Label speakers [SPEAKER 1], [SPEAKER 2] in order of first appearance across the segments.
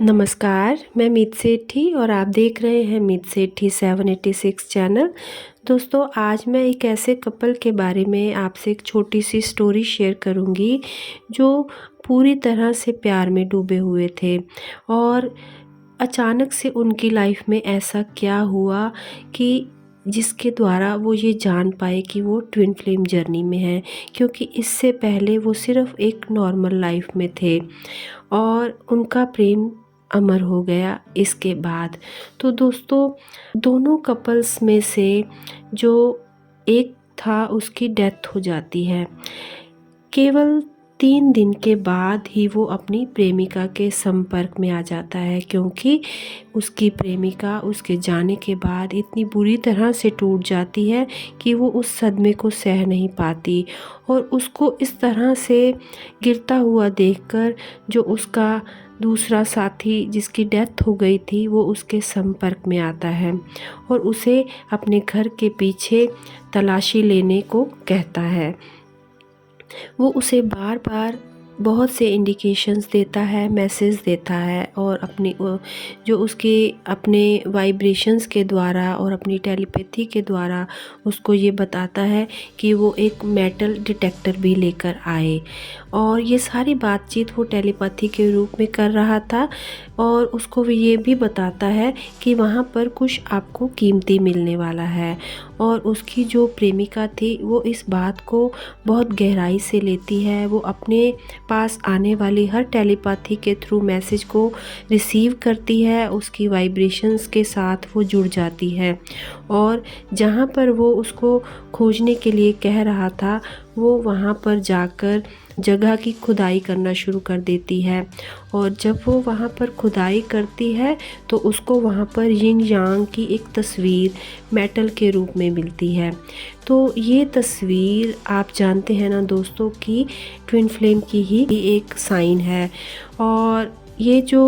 [SPEAKER 1] नमस्कार, मैं मीत सेठी और आप देख रहे हैं मीत सेठी 786 चैनल। दोस्तों, आज मैं एक ऐसे कपल के बारे में आपसे एक छोटी सी स्टोरी शेयर करूंगी जो पूरी तरह से प्यार में डूबे हुए थे और अचानक से उनकी लाइफ में ऐसा क्या हुआ कि जिसके द्वारा वो ये जान पाए कि वो ट्विन फ्लेम जर्नी में हैं, क्योंकि इससे पहले वो सिर्फ एक नॉर्मल लाइफ में थे और उनका प्रेम अमर हो गया इसके बाद। तो दोस्तों, दोनों कपल्स में से जो एक था उसकी डेथ हो जाती है। केवल 3 दिन के बाद ही वो अपनी प्रेमिका के संपर्क में आ जाता है, क्योंकि उसकी प्रेमिका उसके जाने के बाद इतनी बुरी तरह से टूट जाती है कि वो उस सदमे को सह नहीं पाती और उसको इस तरह से गिरता हुआ देखकर जो उसका दूसरा साथी जिसकी डेथ हो गई थी वो उसके संपर्क में आता है और उसे अपने घर के पीछे तलाशी लेने को कहता है। वो उसे बार बार बहुत से इंडिकेशंस देता है, मैसेज देता है और अपनी जो उसके अपने वाइब्रेशंस के द्वारा और अपनी टेलीपैथी के द्वारा उसको ये बताता है कि वो एक मेटल डिटेक्टर भी लेकर आए। और ये सारी बातचीत वो टेलीपैथी के रूप में कर रहा था और उसको ये भी बताता है कि वहाँ पर कुछ आपको कीमती मिलने वाला है। और उसकी जो प्रेमिका थी वो इस बात को बहुत गहराई से लेती है। वो अपने पास आने वाली हर टेलीपैथी के थ्रू मैसेज को रिसीव करती है, उसकी वाइब्रेशंस के साथ वो जुड़ जाती है और जहाँ पर वो उसको खोजने के लिए कह रहा था वो वहाँ पर जाकर जगह की खुदाई करना शुरू कर देती है। और जब वो वहाँ पर खुदाई करती है तो उसको वहाँ पर यिन यांग की एक तस्वीर मेटल के रूप में मिलती है। तो ये तस्वीर आप जानते हैं ना दोस्तों कि ट्विन फ्लेम की ही एक साइन है। और ये जो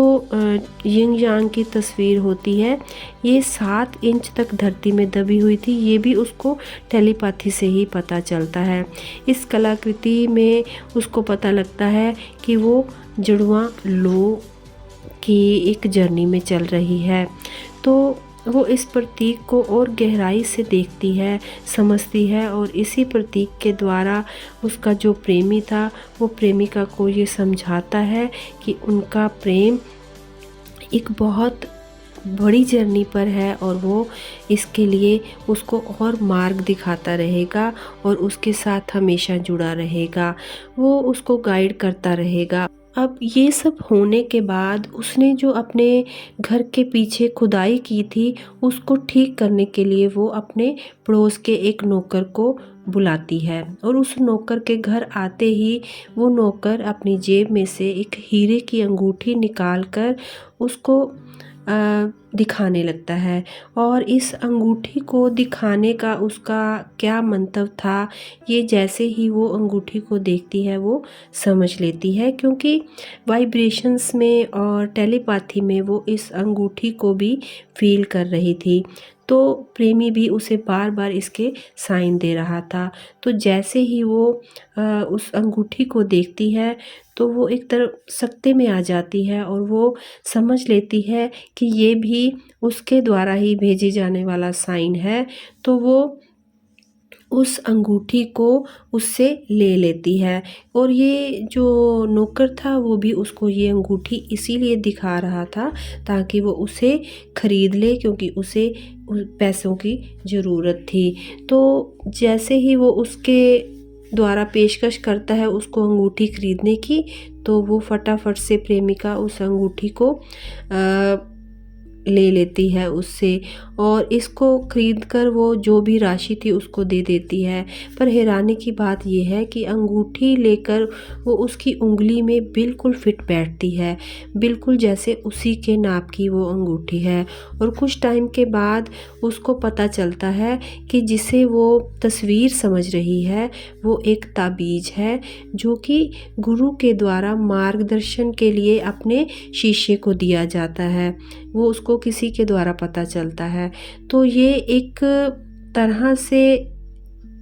[SPEAKER 1] यिन यांग की तस्वीर होती है ये 7 इंच तक धरती में दबी हुई थी, ये भी उसको टेलीपैथी से ही पता चलता है। इस कलाकृति में उसको पता लगता है कि वो जुड़वा लो की एक जर्नी में चल रही है। तो वो इस प्रतीक को और गहराई से देखती है, समझती है और इसी प्रतीक के द्वारा उसका जो प्रेमी था वो प्रेमिका को ये समझाता है कि उनका प्रेम एक बहुत बड़ी जर्नी पर है और वो इसके लिए उसको और मार्ग दिखाता रहेगा और उसके साथ हमेशा जुड़ा रहेगा, वो उसको गाइड करता रहेगा। अब ये सब होने के बाद उसने जो अपने घर के पीछे खुदाई की थी उसको ठीक करने के लिए वो अपने पड़ोस के एक नौकर को बुलाती है और उस नौकर के घर आते ही वो नौकर अपनी जेब में से एक हीरे की अंगूठी निकाल कर उसको दिखाने लगता है। और इस अंगूठी को दिखाने का उसका क्या मंतव्य था ये जैसे ही वो अंगूठी को देखती है वो समझ लेती है, क्योंकि वाइब्रेशंस में और टेलीपैथी में वो इस अंगूठी को भी फील कर रही थी। तो प्रेमी भी उसे बार बार इसके साइन दे रहा था। तो जैसे ही वो उस अंगूठी को देखती है तो वो एक तरफ सकते में आ जाती है और वो समझ लेती है कि ये भी उसके द्वारा ही भेजे जाने वाला साइन है। तो वो उस अंगूठी को उससे ले लेती है और ये जो नौकर था वो भी उसको ये अंगूठी इसीलिए दिखा रहा था ताकि वो उसे खरीद ले, क्योंकि उसे पैसों की ज़रूरत थी। तो जैसे ही वो उसके द्वारा पेशकश करता है उसको अंगूठी खरीदने की, तो वो फटाफट से प्रेमिका उस अंगूठी को ले लेती है उससे और इसको खरीद कर वो जो भी राशि थी उसको दे देती है। पर हैरानी की बात यह है कि अंगूठी लेकर वो उसकी उंगली में बिल्कुल फिट बैठती है, बिल्कुल जैसे उसी के नाप की वो अंगूठी है। और कुछ टाइम के बाद उसको पता चलता है कि जिसे वो तस्वीर समझ रही है वो एक ताबीज़ है जो कि गुरु के द्वारा मार्गदर्शन के लिए अपने शिष्य को दिया जाता है, वो उसको किसी के द्वारा पता चलता है। तो ये एक तरह से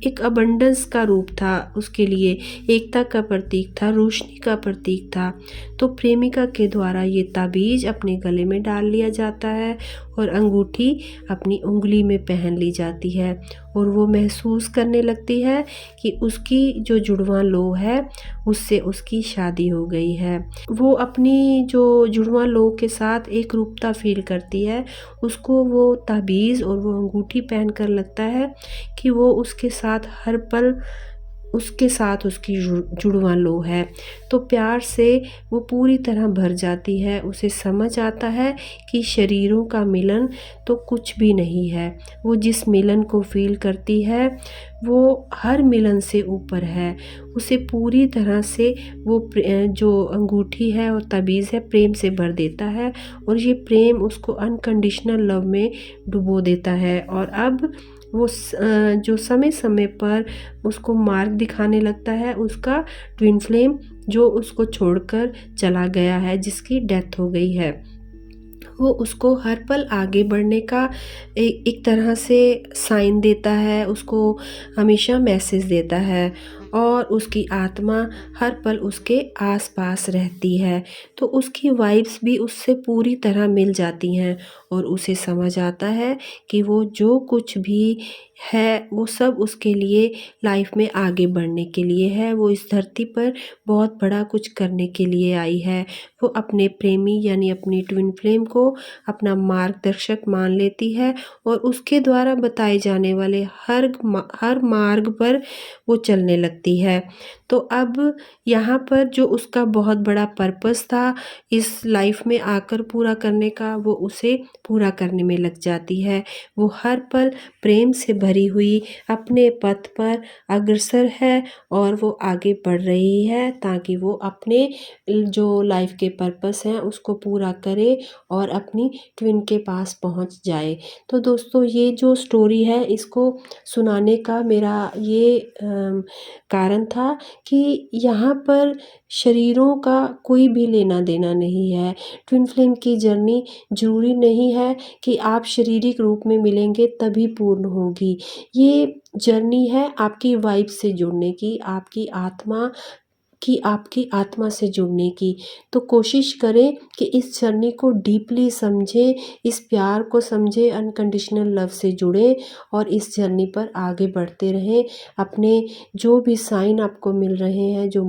[SPEAKER 1] एक अबंडेंस का रूप था उसके लिए, एकता का प्रतीक था, रोशनी का प्रतीक था। तो प्रेमिका के द्वारा ये ताबीज़ अपने गले में डाल लिया जाता है और अंगूठी अपनी उंगली में पहन ली जाती है और वो महसूस करने लगती है कि उसकी जो जुड़वां लो है उससे उसकी शादी हो गई है। वो अपनी जो जुड़वां लो के साथ एक रूपता फील करती है। उसको वो ताबीज़ और वो अंगूठी पहनकर लगता है कि वो उसके साथ हर पल उसके साथ उसकी जुड़वां लो है। तो प्यार से वो पूरी तरह भर जाती है। उसे समझ आता है कि शरीरों का मिलन तो कुछ भी नहीं है। वो जिस मिलन को फ़ील करती है वो हर मिलन से ऊपर है। उसे पूरी तरह से वो जो अंगूठी है और ताबीज़ है प्रेम से भर देता है और ये प्रेम उसको अनकंडीशनल लव में डुबो देता है। और अब वो जो समय समय पर उसको मार्ग दिखाने लगता है उसका ट्विन फ्लेम, जो उसको छोड़कर चला गया है, जिसकी डेथ हो गई है। वो उसको हर पल आगे बढ़ने का एक तरह से साइन देता है, उसको हमेशा मैसेज देता है और उसकी आत्मा हर पल उसके आस-पास रहती है। तो उसकी वाइब्स भी उससे पूरी तरह मिल जाती हैं और उसे समझ आता है कि वो जो कुछ भी है वो सब उसके लिए लाइफ में आगे बढ़ने के लिए है। वो इस धरती पर बहुत बड़ा कुछ करने के लिए आई है। वो अपने प्रेमी यानी अपनी ट्विन फ्लेम को अपना मार्गदर्शक मान लेती है और उसके द्वारा बताए जाने वाले हर मार्ग पर वो चलने लगती है। तो अब यहाँ पर जो उसका बहुत बड़ा पर्पस था इस लाइफ में आकर पूरा करने का, वो उसे पूरा करने में लग जाती है। वो हर पल प्रेम से भरी हुई अपने पथ पर अग्रसर है और वो आगे बढ़ रही है ताकि वो अपने जो लाइफ के पर्पस हैं उसको पूरा करे और अपनी ट्विन के पास पहुंच जाए। तो दोस्तों ये जो स्टोरी है इसको सुनाने का मेरा ये कारण था कि यहाँ पर शरीरों का कोई भी लेना देना नहीं है। ट्विन फ्लेम की जर्नी ज़रूरी नहीं है कि आप शारीरिक रूप में मिलेंगे तभी पूर्ण होगी। ये जर्नी है आपकी वाइब से जुड़ने की, आपकी आत्मा से जुड़ने की। तो कोशिश करें कि इस जर्नी को डीपली समझें, इस प्यार को समझें, अनकंडीशनल लव से जुड़ें और इस जर्नी पर आगे बढ़ते रहें। अपने जो भी साइन आपको मिल रहे हैं, जो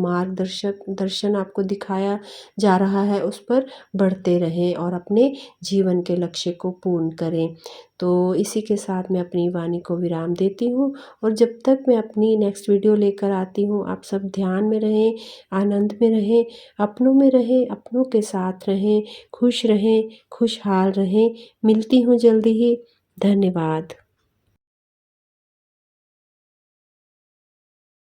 [SPEAKER 1] दर्शन आपको दिखाया जा रहा है उस पर बढ़ते रहें और अपने जीवन के लक्ष्य को पूर्ण करें। तो इसी के साथ मैं अपनी वाणी को विराम देती हूँ और जब तक मैं अपनी नेक्स्ट वीडियो लेकर आती हूँ, आप सब ध्यान में रहें, आनंद में रहें, अपनों में रहें, अपनों के साथ रहें, खुश रहें, खुशहाल रहें। मिलती हूँ जल्दी ही। धन्यवाद।